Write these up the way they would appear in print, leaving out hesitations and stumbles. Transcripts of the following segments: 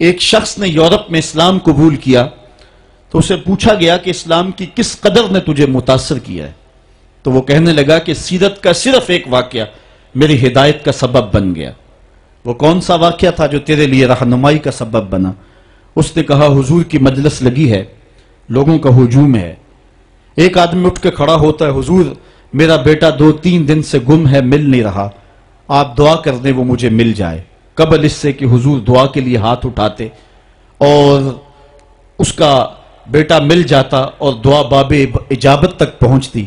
ایک شخص نے یورپ میں اسلام قبول کیا تو اسے پوچھا گیا کہ اسلام کی کس قدر نے تجھے متاثر کیا ہے؟ تو وہ کہنے لگا کہ سیرت کا صرف ایک واقعہ میری ہدایت کا سبب بن گیا۔ وہ کون سا واقعہ تھا جو تیرے لیے رہنمائی کا سبب بنا؟ اس نے کہا حضور کی مجلس لگی ہے، لوگوں کا ہجوم ہے، ایک آدمی اٹھ کے کھڑا ہوتا ہے، حضور میرا بیٹا 2-3 دن سے گم ہے، مل نہیں رہا، آپ دعا کر دیں وہ مجھے مل جائے۔ قبل اس سے کہ حضور دعا کے لیے ہاتھ اٹھاتے اور اس کا بیٹا مل جاتا اور دعا باب اجابت تک پہنچتی،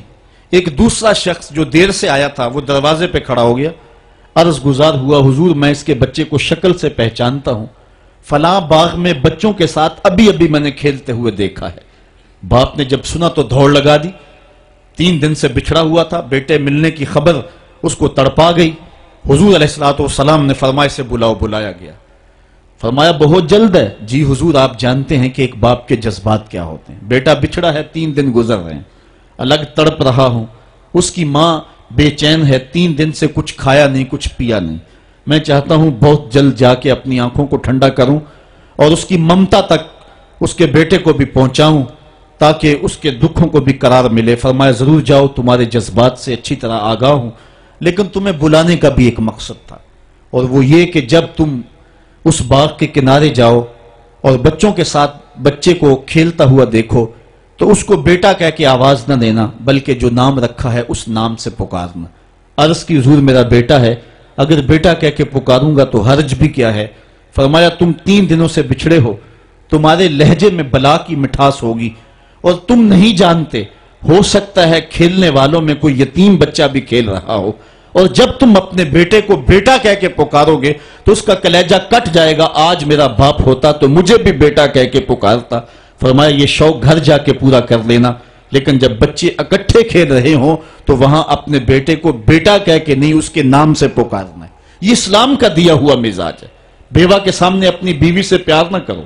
ایک دوسرا شخص جو دیر سے آیا تھا وہ دروازے پہ کھڑا ہو گیا، عرض گزار ہوا حضور میں اس کے بچے کو شکل سے پہچانتا ہوں، فلاں باغ میں بچوں کے ساتھ ابھی میں نے کھیلتے ہوئے دیکھا ہے۔ باپ نے جب سنا تو دوڑ لگا دی، 3 دن سے بچھڑا ہوا تھا، بیٹے ملنے کی خبر اس کو تڑپا گئی۔ حضور علیہ السلام نے فرمایا اسے بلاؤ، بلایا گیا، فرمایا بہت جلد ہے؟ جی حضور آپ جانتے ہیں کہ ایک باپ کے جذبات کیا ہوتے ہیں، بیٹا بچھڑا ہے، 3 دن گزر رہے ہیں، الگ تڑپ رہا ہوں، اس کی ماں بے چین ہے، 3 دن سے کچھ کھایا نہیں، کچھ پیا نہیں، میں چاہتا ہوں بہت جلد جا کے اپنی آنکھوں کو ٹھنڈا کروں اور اس کی ممتا تک اس کے بیٹے کو بھی پہنچاؤں تاکہ اس کے دکھوں کو بھی قرار ملے۔ فرمایا ضرور جاؤ، تمہارے جذبات سے اچھی طرح آگاہ ہوں، لیکن تمہیں بلانے کا بھی ایک مقصد تھا، اور وہ یہ کہ جب تم اس باغ کے کنارے جاؤ اور بچوں کے ساتھ بچے کو کھیلتا ہوا دیکھو تو اس کو بیٹا کہہ کے آواز نہ دینا، بلکہ جو نام رکھا ہے اس نام سے پکارنا۔ عرض کی حضور میرا بیٹا ہے، اگر بیٹا کہہ کے پکاروں گا تو حرج بھی کیا ہے؟ فرمایا تم 3 دنوں سے بچھڑے ہو، تمہارے لہجے میں بلا کی مٹھاس ہوگی اور تم نہیں جانتے، ہو سکتا ہے کھیلنے والوں میں کوئی یتیم بچہ بھی کھیل رہا ہو، اور جب تم اپنے بیٹے کو بیٹا کہہ کے پکارو گے تو اس کا کلیجہ کٹ جائے گا، آج میرا باپ ہوتا تو مجھے بھی بیٹا کہہ کے پکارتا۔ فرمایا یہ شوق گھر جا کے پورا کر لینا، لیکن جب بچے اکٹھے کھیل رہے ہوں تو وہاں اپنے بیٹے کو بیٹا کہہ کے نہیں، اس کے نام سے پکارنا ہے۔ یہ اسلام کا دیا ہوا مزاج ہے۔ بیوہ کے سامنے اپنی بیوی سے پیار نہ کرو،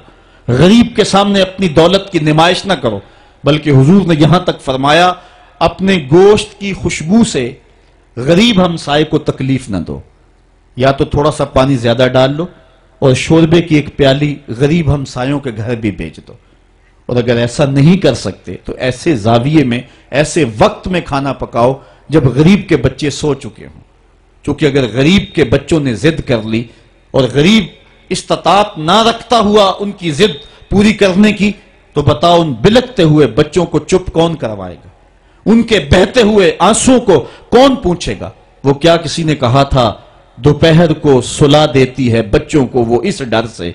غریب کے سامنے اپنی دولت کی نمائش نہ کرو، بلکہ حضور نے یہاں تک فرمایا اپنے گوشت کی خوشبو سے غریب ہمسائے کو تکلیف نہ دو، یا تو تھوڑا سا پانی زیادہ ڈال لو اور شوربے کی ایک پیالی غریب ہمسایوں کے گھر بھی بیچ دو، اور اگر ایسا نہیں کر سکتے تو ایسے زاویے میں ایسے وقت میں کھانا پکاؤ جب غریب کے بچے سو چکے ہوں، چونکہ اگر غریب کے بچوں نے ضد کر لی اور غریب استطاعت نہ رکھتا ہوا ان کی ضد پوری کرنے کی تو بتاؤ ان بلکتے ہوئے بچوں کو چپ کون کروائے گا؟ ان کے بہتے ہوئے آنسوں کو کون پوچھے گا؟ وہ کیا کسی نے کہا تھا دوپہر کو سلا دیتی ہے بچوں کو وہ اس ڈر سے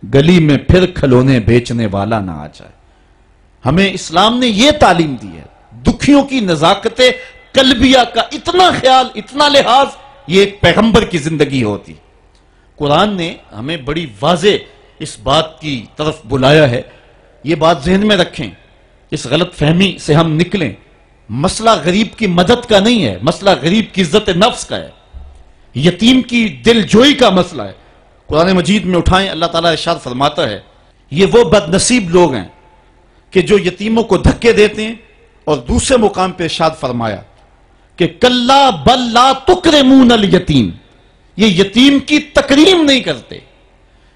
گلی میں پھر کھلونے بیچنے والا نہ آ جائے۔ ہمیں اسلام نے یہ تعلیم دی ہے، دکھیوں کی نزاکت قلبیہ کا اتنا خیال، اتنا لحاظ، یہ ایک پیغمبر کی زندگی ہوتی۔ قرآن نے ہمیں بڑی واضح اس بات کی طرف بلایا ہے، یہ بات ذہن میں رکھیں، اس غلط فہمی سے ہم نکلیں۔ مسئلہ غریب کی مدد کا نہیں ہے، مسئلہ غریب کی عزت نفس کا ہے، یتیم کی دل جوئی کا مسئلہ ہے۔ قرآن مجید میں اٹھائیں، اللہ تعالیٰ ارشاد فرماتا ہے یہ وہ بد نصیب لوگ ہیں کہ جو یتیموں کو دھکے دیتے ہیں، اور دوسرے مقام پہ ارشاد فرمایا کہ کلا بل لا تکرمون الیتیم، یہ یتیم کی تکریم نہیں کرتے۔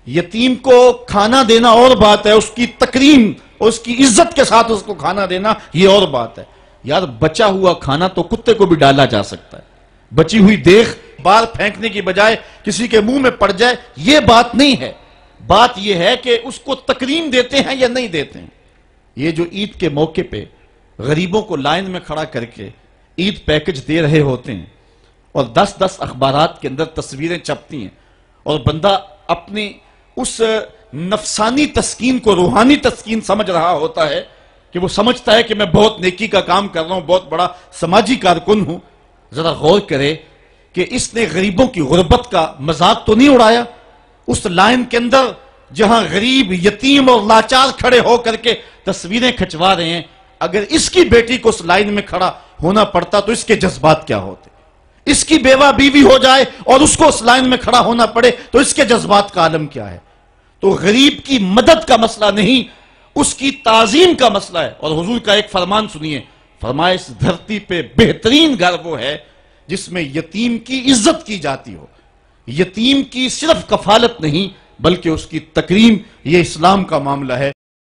یتیم کو کھانا دینا اور بات ہے، اس کی تکریم اور اس کی عزت کے ساتھ اس کو کھانا دینا یہ اور بات ہے۔ یار بچا ہوا کھانا تو کتے کو بھی ڈالا جا سکتا ہے، بچی ہوئی دیکھ بار پھینکنے کی بجائے کسی کے منہ میں پڑ جائے یہ بات نہیں ہے، بات یہ ہے کہ اس کو تکریم دیتے ہیں یا نہیں دیتے ہیں۔ یہ جو عید کے موقع پہ غریبوں کو لائن میں کھڑا کر کے عید پیکج دے رہے ہوتے ہیں اور 10 اخبارات کے اندر تصویریں چھپتی ہیں اور بندہ اپنی اس نفسانی تسکین کو روحانی تسکین سمجھ رہا ہوتا ہے کہ وہ سمجھتا ہے کہ میں بہت نیکی کا کام کر رہا ہوں، بہت بڑا سماجی کارکن ہوں۔ ذرا غور کرے کہ اس نے غریبوں کی غربت کا مذاق تو نہیں اڑایا؟ اس لائن کے اندر جہاں غریب، یتیم اور لاچار کھڑے ہو کر کے تصویریں کھچوا رہے ہیں، اگر اس کی بیٹی کو اس لائن میں کھڑا ہونا پڑتا تو اس کے جذبات کیا ہوتے؟ اس کی بیوہ بیوی ہو جائے اور اس کو اس لائن میں کھڑا ہونا پڑے تو اس کے جذبات کا عالم کیا ہے؟ تو غریب کی مدد کا مسئلہ نہیں، اس کی تعظیم کا مسئلہ ہے۔ اور حضور کا ایک فرمان سنیے، فرمایا اس دھرتی پہ بہترین گھر وہ ہے جس میں یتیم کی عزت کی جاتی ہو، یتیم کی صرف کفالت نہیں بلکہ اس کی تکریم یہ اسلام کا معاملہ ہے.